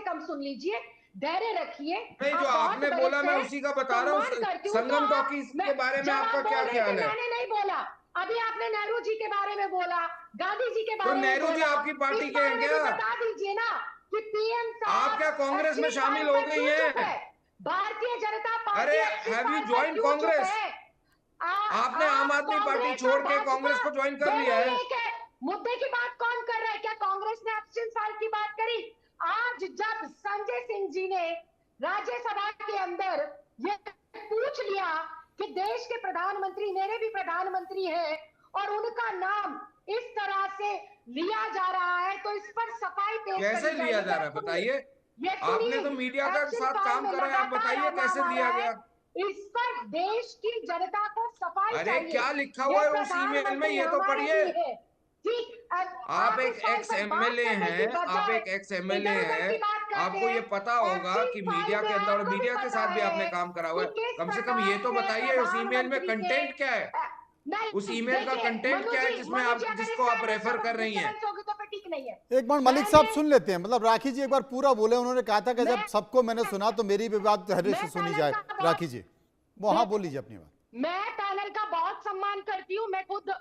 कम सुन लीजिए, धैर्य रखिए। नहीं, जो आपने बोला मैं उसी का बता रहा हूँ। संगम टॉकीज के बारे में आपका क्या ख्याल है? मैंने नहीं बोला, अभी आपने नेहरू जी के बारे में बोला, गांधी जी के बारे में। तो नेहरू जी आपकी पार्टी के हैं क्या? बता दीजिए ना कि पीएम साहब आप क्या कांग्रेस में शामिल हो गई हैं? भारतीय जनता पार्टी। अरे हैव यू ज्वाइन कांग्रेस? आपने आम आदमी पार्टी छोड़ के कांग्रेस को ज्वाइन कर लिया है। मुद्दे की बात कौन कर रहा है? क्या कांग्रेस ने एब्सेंट फाइल की बात करी? आज जब संजय सिंह जी ने राज्यसभा के अंदर ये पूछ लिया कि देश के प्रधानमंत्री मेरे भी प्रधानमंत्री हैं और उनका नाम इस तरह से लिया जा रहा है, तो इस पर सफाई पेश कैसे लिया जा रहा है बताइए? आपने तो मीडिया का साथ काम करा है, आप बताइए कैसे लिया गया? इस पर देश की जनता को सफाई अरे क्या लिखा हुआ है उस ईमेल में, ये तो पढ़िए। आप एक एक्स एमएलए हैं, आप एक एक्स एमएलए हैं, आपको ये पता होगा कि मीडिया के अंदर, और मीडिया के साथ भी आपने काम करा हुआ है। कम से कम ये तो बताइए उस ईमेल में कंटेंट क्या है, उस ईमेल का कंटेंट क्या है जिसमें आप, जिसको आप रेफर कर रही हैं। एक बार मलिक साहब सुन लेते हैं, मतलब राखी जी एक बार पूरा बोले। उन्होंने कहा था कि जब सबको मैंने सुना तो मेरी भी बात धैर्य से सुनी जाए। राखी जी वो हाँ बोल लीजिए अपनी बात। मैं पैनल का बहुत सम्मान करती हूँ, मैं खुद,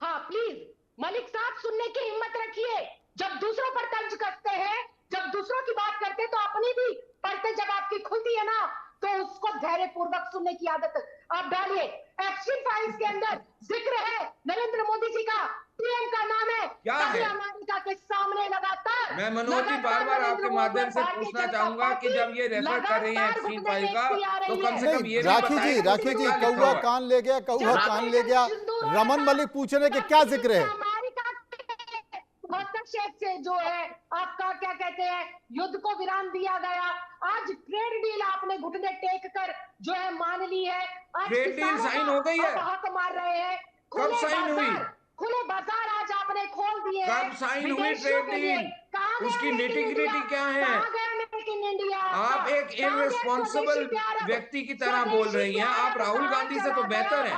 हाँ प्लीज मलिक साहब सुनने की हिम्मत रखिए। जब दूसरों पर तंज करते हैं, जब दूसरों की बात करते हैं तो अपनी भी पढ़ते जब आपकी खुलती है ना, तो उसको धैर्य पूर्वक सुनने की आदत आप डालिए। एप्स्टीन फाइल्स के अंदर जिक्र है नरेंद्र मोदी जी का, पीएम का नाम है, क्या है अमेरिका के सामने लगातार। मैं मनोज जी बार आपके माध्यम से पूछना चाहूंगा कि जब ये रेफर कर रही हैं एप्स्टीन फाइल का, तो कम से कम ये राखी जी कौआ कान ले गया, कौआ कान ले गया। रमन मलिक पूछ रहे कि क्या जिक्र है? हस्तक्षेप से जो है आपका क्या कहते हैं युद्ध को विराम दिया गया। आज ट्रेड डील आपने घुटने टेक कर जो है मान ली है। आज ट्रेड डील साइन हो गई है, हक मार रहे हैं। कब साइन हुई? खुले बाजार आज आपने खोल दिए। कब साइन हुई ट्रेड डील? उसकी निटी-ग्रिटी क्या है? आप एक इररिस्पॉन्सिबल व्यक्ति की तरह बोल रही हैं। आप राहुल गांधी से तो बेहतर हैं,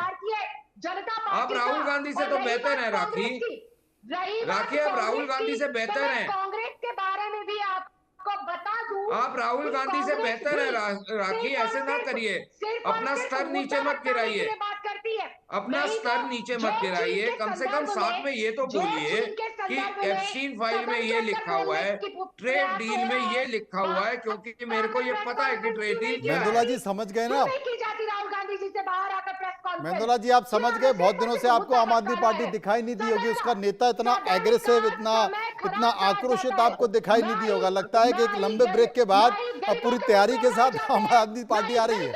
आप राहुल गांधी से तो बेहतर हैं। राखी आप राहुल गांधी से बेहतर हैं। कांग्रेस के बारे में भी आपको बता दूं, आप राहुल गांधी से बेहतर है। राखी ऐसे ना करिए, अपना स्तर नीचे मत गिराइए, अपना स्तर नीचे मत गिराइए। कम से कम साथ में ये तो बोलिए कि एप्स्टीन फाइल में ये लिखा हुआ है, ट्रेड डील में ये लिखा हुआ है, क्योंकि मेरे को ये पता है कि ट्रेड डील क्या है। मेंदोला जी समझ गए ना? राहुल गांधी जी से बाहर आकर प्रेस कॉन्फ्रेंस। मेंदोला जी आप समझ गए, बहुत दिनों से आपको आम आदमी पार्टी दिखाई नहीं दी होगी, उसका नेता इतना एग्रेसिव, इतना आक्रोशित आपको दिखाई नहीं दिया होगा। लगता है कि एक लंबे ब्रेक के बाद अब पूरी तैयारी के साथ आम आदमी पार्टी आ रही है।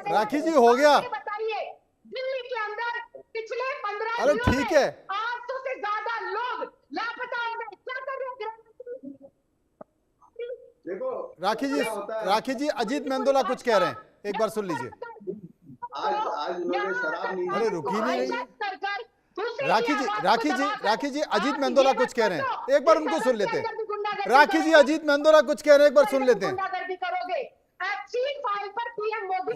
राखी जी हो गया? दिल्ली के अंदर पिछले 15 अरे ठीक है, 800 से ज्यादा लोग लापता हो गए। क्या कर रहे हैं? देखो राखी जी अजीत मेंदोला कुछ कह रहे हैं, एक बार सुन लीजिए। आज उन्होंने शराब नहीं, अरे रुकी नहीं रही। राखी जी अजीत मेंदोला कुछ कह रहे हैं, एक बार उनको सुन लेते हैं। राखी जी अजीत मेंदोला कुछ कह रहे हैं, एक बार सुन लेते हैं।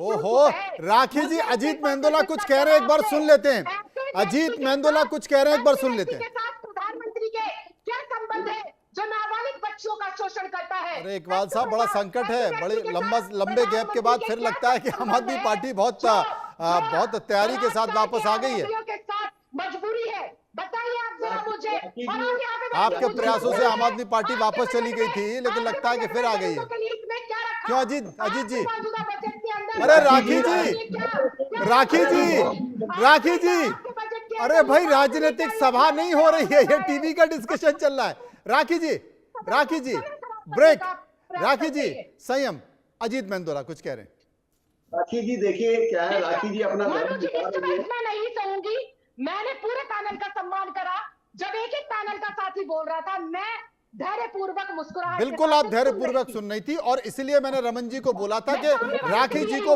ओहो, राखी जी अजीत मेंदोला कुछ कह रहे हैं, एक बार सुन लेते हैं। अजीत मेंदोला कुछ कह रहे हैं, एक बार सुन लेते हैं। प्रधानमंत्री के क्या संबंध है जो नाबालिग बच्चों का शोषण करता है? अरे इकबाल साहब, बड़ा संकट है, बड़े लंबे गैप के बाद फिर लगता है कि आम आदमी पार्टी बहुत तैयारी के साथ वापस आ गई है। मजबूरी है, बताइए आप जरा मुझे। आपके प्रयासों से आम आदमी पार्टी वापस चली गई थी, लेकिन लगता है कि फिर आ गई है। क्यों अजीत जी? अरे राखी जी, अरे भाई राजनीतिक सभा नहीं हो रही है, ये टीवी का डिस्कशन चल रहा है। राखी जी ब्रेक। राखी जी संयम। अजीत मेंदोला कुछ कह रहे हैं। राखी जी देखिए क्या है, राखी जी अपना मैं नहीं कहूंगी, मैंने पूरे पैनल का सम्मान करा। जब एक पैनल का साथी बोल रहा था, मैं धैर्यपूर्वक मुस्कुराहट। बिल्कुल, आप धैर्यपूर्वक सुन रही थी, और इसलिए मैंने रमन जी को बोला था कि राखी जी को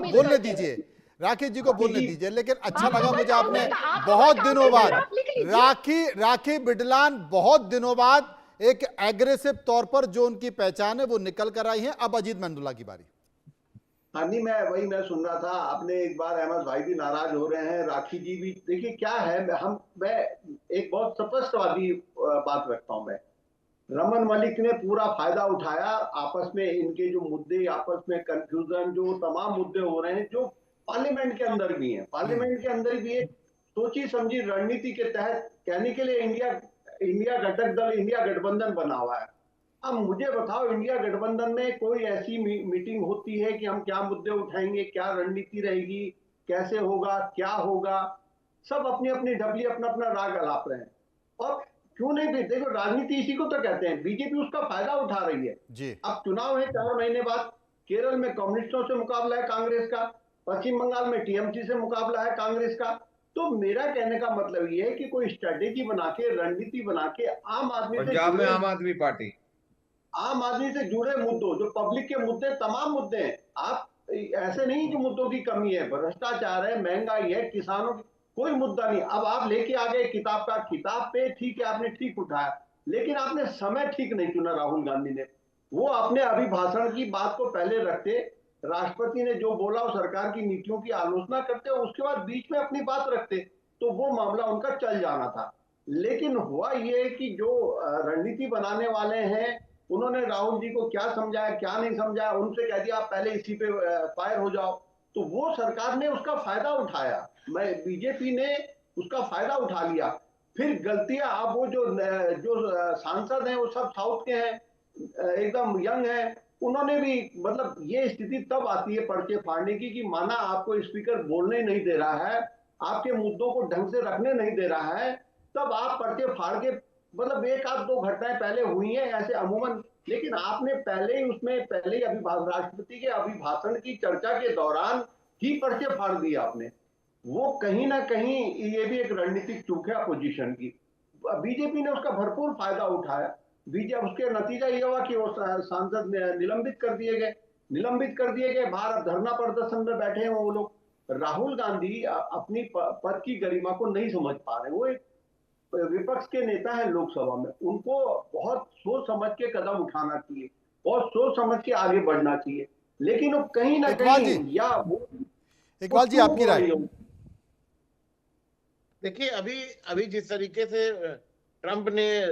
बोलने दीजिए, लेकिन अच्छा लगा मुझे, आपने बहुत दिनों बाद राखी बिडलान बहुत दिनों बाद एक एग्रेसिव तौर पर जो उनकी पहचान है वो निकल कर आई है। अब अजीत मेंदोला की बारी। हाँ नहीं, मैं सुन रहा था, आपने एक बार अहमद भाई भी नाराज हो रहे हैं, राखी जी भी। देखिए क्या है, मैं एक बहुत स्पष्टवादी बात रखता हूं। मैं रमन मलिक ने पूरा फायदा उठाया आपस में, इनके जो मुद्दे, आपस में कंफ्यूजन, जो तमाम मुद्दे हो रहे हैं, जो पार्लियामेंट के अंदर भी है, एक सोची समझी रणनीति के तहत कहने के लिए इंडिया घटक दल, इंडिया गठबंधन बना हुआ है। अब मुझे बताओ, इंडिया गठबंधन में कोई ऐसी मीटिंग होती है कि हम क्या मुद्दे उठाएंगे, क्या रणनीति रहेगी, कैसे होगा, क्या होगा? सब अपनी अपनी डबली, अपना अपना राग अलाप रहे हैं। और क्यों नहीं भी, देखो राजनीति इसी को तो कहते हैं। बीजेपी उसका फायदा उठा रही है जी। अब चुनाव है 4 महीने बाद, केरल में कम्युनिस्टों से मुकाबला है कांग्रेस का, पश्चिम बंगाल में टीएमसी से मुकाबला है कांग्रेस का। तो मेरा कहने का मतलब ये है कि कोई स्ट्रेटेजी बना के, रणनीति बना के, आम आदमी से जुड़े मुद्दों, जो पब्लिक के मुद्दे, तमाम मुद्दे हैं। आप ऐसे नहीं कि मुद्दों की कमी है, भ्रष्टाचार है, महंगाई है, किसानों की, कोई मुद्दा नहीं। अब आप लेके आ गए किताब पे, ठीक है, आपने ठीक उठाया, लेकिन आपने समय ठीक नहीं चुना। राहुल गांधी ने वो अपने अभिभाषण की बात को पहले रखते, राष्ट्रपति ने जो बोला वो सरकार की नीतियों की आलोचना करते, उसके बाद बीच में अपनी बात रखते, तो वो मामला उनका चल जाना था। लेकिन हुआ ये कि जो रणनीति बनाने वाले हैं, उन्होंने राहुल जी को क्या समझाया, क्या नहीं समझाया, उनसे कह दिया आप पहले इसी पे फायर हो जाओ, तो वो सरकार ने उसका फायदा उठाया। बीजेपी ने उसका फायदा उठा लिया। फिर गलतियां, अब वो जो सांसद हैं वो सब साउथ के हैं, एकदम यंग है, उन्होंने भी, मतलब ये स्थिति तब आती है पर्चे फाड़ने की कि माना आपको स्पीकर बोलने नहीं दे रहा है, आपके मुद्दों को ढंग से रखने नहीं दे रहा है, तब आप पर्चे फाड़ के, मतलब 1-2 घटनाएं पहले हुई हैं ऐसे अमूमन, लेकिन आपने पहले ही राष्ट्रपति के अभिभाषण की चर्चा के दौरान ही पर्चे फाड़ दिए आपने। वो कहीं ना कहीं ये भी एक रणनीतिक चूक है अपोजिशन की। बीजेपी ने उसका भरपूर फायदा उठाया। उसके नतीजा ये हुआ कि वो सांसद निलंबित कर दिए गए, बाहर धरना प्रदर्शन में बैठे हैं वो लोग। राहुल गांधी अपनी पद की गरिमा को नहीं समझ पा रहे। वो एक विपक्ष के नेता है लोकसभा में, उनको बहुत सोच समझ के कदम उठाना चाहिए, बहुत सोच समझ के आगे बढ़ना चाहिए, लेकिन वो कहीं ना कहीं इकबाल जी आपकी राय। देखिए अभी जिस तरीके से ट्रंप ने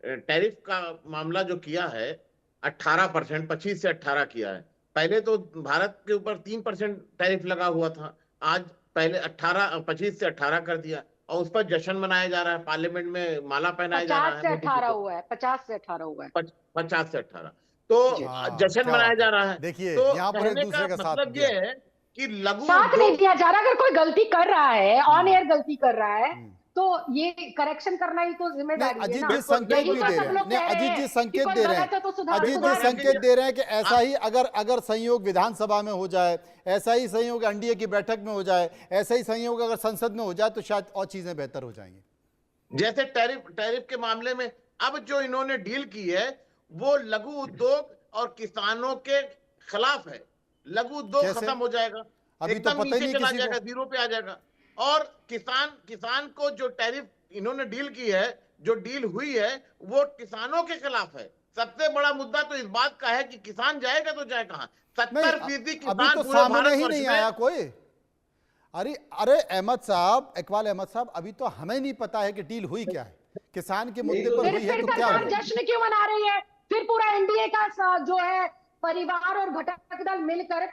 टैरिफ का मामला जो किया है 18%, 25 से 18 किया है। पहले तो भारत के ऊपर 3% टैरिफ लगा हुआ था, आज पहले 25 से 18 कर दिया, और उस पर जश्न मनाया जा रहा है, पार्लियामेंट में माला पहनाया जा रहा है। 50 से 18 हुआ है, 50 से 18 हुआ है, 50 से 18, तो जश्न मनाया जा रहा है। देखिए तो यहाँ पर एक दूसरे का मतलब ये है कि लघु साथ नहीं दिया जा रहा। अगर कोई गलती कर रहा है, ऑन एयर गलती कर रहा है, तो ये करेक्शन करना ही तो जिम्मेदारी है। अजीत जी संकेत भी दे रहे हैं, अजीत जी संकेत दे रहे हैं कि ऐसा ही अगर संयोग विधानसभा में हो जाए, ऐसा ही संयोग एनडीए की बैठक में हो जाए, ऐसा ही संयोग अगर संसद में हो जाए, तो शायद और चीजें बेहतर हो जाएंगी। जैसे टैरिफ के मामले में अब जो इन्होंने डील की है वो लघु उद्योग और किसानों के खिलाफ है। लघु उद्योग खत्म हो जाएगा, एकदम नीचे चला जाएगा, 0 पे आ जाएगा। और किसान को जो टैरिफ इन्होंने डील की है, जो डील हुई है, वो किसानों के खिलाफ है। सबसे बड़ा मुद्दा तो इस बात का है कि किसान जाएगा तो जाए कहां? 70% किसान तो सामने ही नहीं आया कोई। अरे अहमद साहब, इकबाल अहमद साहब, अभी तो हमें नहीं पता है कि डील हुई क्या है। किसान के मुद्दे पर हुई है तो क्या हुआ? जश्न क्यों मना रही है? फिर पूरा एनडीए का जो है परिवार और घटक दल मिलकर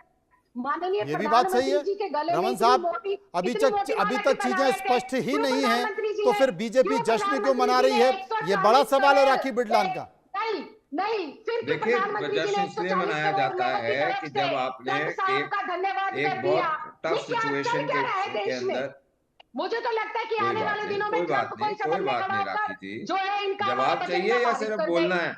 माननीय ये भी बात सही है प्रधानमंत्री जी के गले में रमन इतनी साहब, मोटी- अभी इतनी मोटी तक माला क्यों चीजें पहना रहे स्पष्ट थे? ही क्यों नहीं है, प्रधानमंत्री जी तो ने- फिर बीजेपी क्यों जश्न क्यों प्रधानमंत्री मना जी रही ने है? 140 ये बड़ा सवाल है करोड़ राखी बिरलान का। नहीं फिर क्यों देखिए, प्रधानमंत्री जी ने जश्न इसलिए 140 मनाया करोड़ जाता लोगों की है तरफ कि से जब आपने ट्रम्प साहब का धन्यवाद एक कर दिया। बहुत टफ ये क्या चल सिचुएशन क्या रहा है के देश में? अंदर मुझे तो लगता है कि कोई आने बात वाले नहीं, दिनों में कोई ट्रम्प बात को नहीं, इस कोई सदन में बात नहीं खड़ा राखी होकर जी। जो है इनका जवाब चाहिए या खारिज सिर्फ कर बोलना देंगे। है?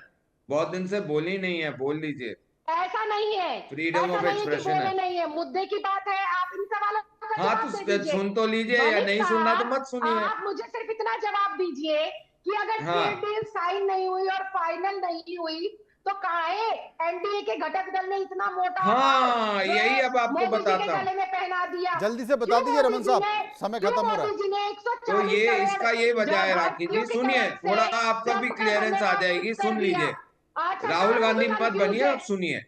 बहुत दिन से बोली नहीं है, बोल लीजिए। ऐसा नहीं है, फ्रीडम ऐसा ऑफ नहीं है कि एक्सप्रेशन बोले है। नहीं है, मुद्दे की बात है। आप इन सवालों का हाँ, जवाब तो दे दीजिए। सुन तो लीजिए, या वनिक नहीं सुनना तो साहब, मत सुनिए। आप मुझे सिर्फ इतना जवाब दीजिए कि अगर हाँ। ट्रेड डील साइन नहीं हुई और फाइनल नहीं हुई तो काहे एनडीए के घटक दल ने इतना मोटा हाँ, हार जो यही है अब आपको मोदी जी के बताता हूं। गले में पहना दिया। जल्दी से बता क्यों दीजिए मोदी रमन जी साहब, ने- समय क्यों खत्म हो रहा मोदी है। जी ने तो 140 ये करोड़ इसका ये वजह है राखी जी, भारतीयों की सुनिए, तरफ से थोड़ा आपका भी ट्रम्प का क्लियरेंस आ धन्यवाद जाएगी, कर सुन दिया। लीजिए। अच्छा, राहुल गांधी मत कंफ्यूज बनिए, है। अब सुनिए।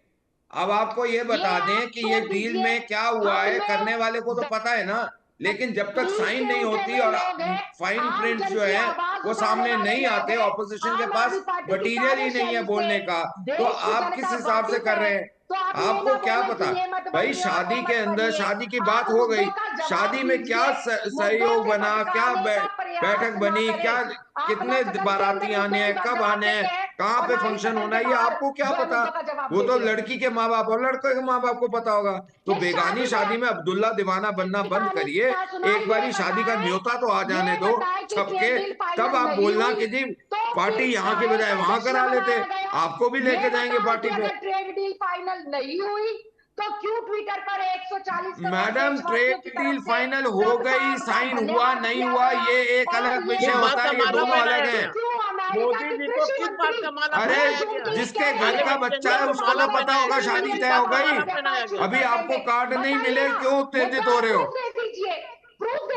अब आपको ये बता ये दें आप कि ये छोड़ डील दीजिए, में क्या हुआ हम है, लोग करने वाले को तो पता है ना, लेकिन जब तक नींद साइन से नहीं उठे होती हुए और लोग हैं, फाइन आम प्रिंट जन जो की है आवाज वो उठाने सामने वाले नहीं लोग आते, हैं। ऑपोजिशन के आम पास आदमी पार्टी की मटीरियल ही नहीं है कार्यशैली बोलने से का, तो देश की आप जनता किस हिसाब से वाकिफ कर रहे है। हैं? तो आप ये आपको ना क्या बोले पता? कि ये मत भाई बनिए और शादी वो के मत अंदर बनिए। शादी की आप बात हो गई, मुद्दों का जवाब शादी में क्या दीजिए, मुद्दों सहयोग से बना, क्या भटकाने का प्रयास बैठक ना बनी, करें। क्या आप कितने ना सदन के बाराती अंदर आने हैं, मुद्दों का कब जवाब आने हैं, देते हैं कहाँ और पे ना ही फंक्शन सदन होना के है, ये बाहर आपको क्या जो है पता? मुद्दों का जवाब वो तो देते हैं। लड़की के माँ बाप और लड़के के माँ बाप को पता होगा। तो ये बेगानी शादी में अब्दुल्ला दीवाना बनना बंद कहानी करिए, क्या सुना, एक बारी ये शादी का बताएं, न्योता तो आ जाने ये दो बताएं कि छपके, ट्रेड डील तब फाइनल आप नहीं बोलना हुई कि जी तो पार्टी फिर यहाँ की काहे बजाय का वहां जश्न करा लेते, मनाया गया? आपको भी लेके ये जाएंगे बताएं पार्टी कि पे। अगर ट्रेड डील फाइनल नहीं हुई तो क्यों ट्विटर पर 140 करोड़ मैडम, देशवासियों ट्रेड की डील तरफ से फाइनल हो ट्रम्प गई, साहब का साइन हुआ धन्यवाद नहीं किया हुआ, गया? ये एक और अलग ये विषय किस बात होता का है, ये माला दोनों पहनाया अलग हैं। गया? क्यों अमेरिका मोदी की जी को कृषि किस बात मंत्री का माला अरे पहनाया झूठ गया? जिसके कह घर रही का है? बच्चा है को उसको माला तो पता पहनाया होगा गया। शादी किस तय बात हो का गई। माला पहनाया गया? अभी आपको कार्ड नहीं मिले, क्यों उत्तेजित हो रहे हो?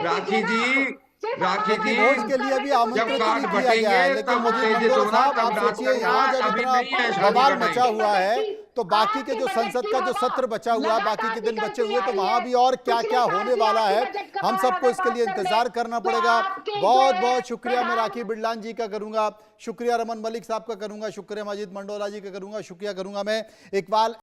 राखी जी, राखी जी, वोट के लिए भी जब आमंत्रित कार्ड नहीं किया गया है, बटेंगे लेकिन तब मुझे उत्तेजित मंडोर होना, साहब तब आप डांस सोचिए करना, यहाँ जब अभी इतना नहीं है शादी बवाल का मचा टाइम। हुआ है तो बाकी के जो संसद का जो सत्र बचा हुआ है, बाकी के दिन बचे हुए, तो वहां भी और क्या क्या होने वाला है, हम सबको इसके लिए इंतजार करना पड़ेगा। बहुत बहुत शुक्रिया मैं राखी बिरलान जी का करूंगा, शुक्रिया रमन मलिक साहब का करूंगा, शुक्रिया माजिद मंडोला जी का करूंगा, शुक्रिया करूंगा मैं इकबाल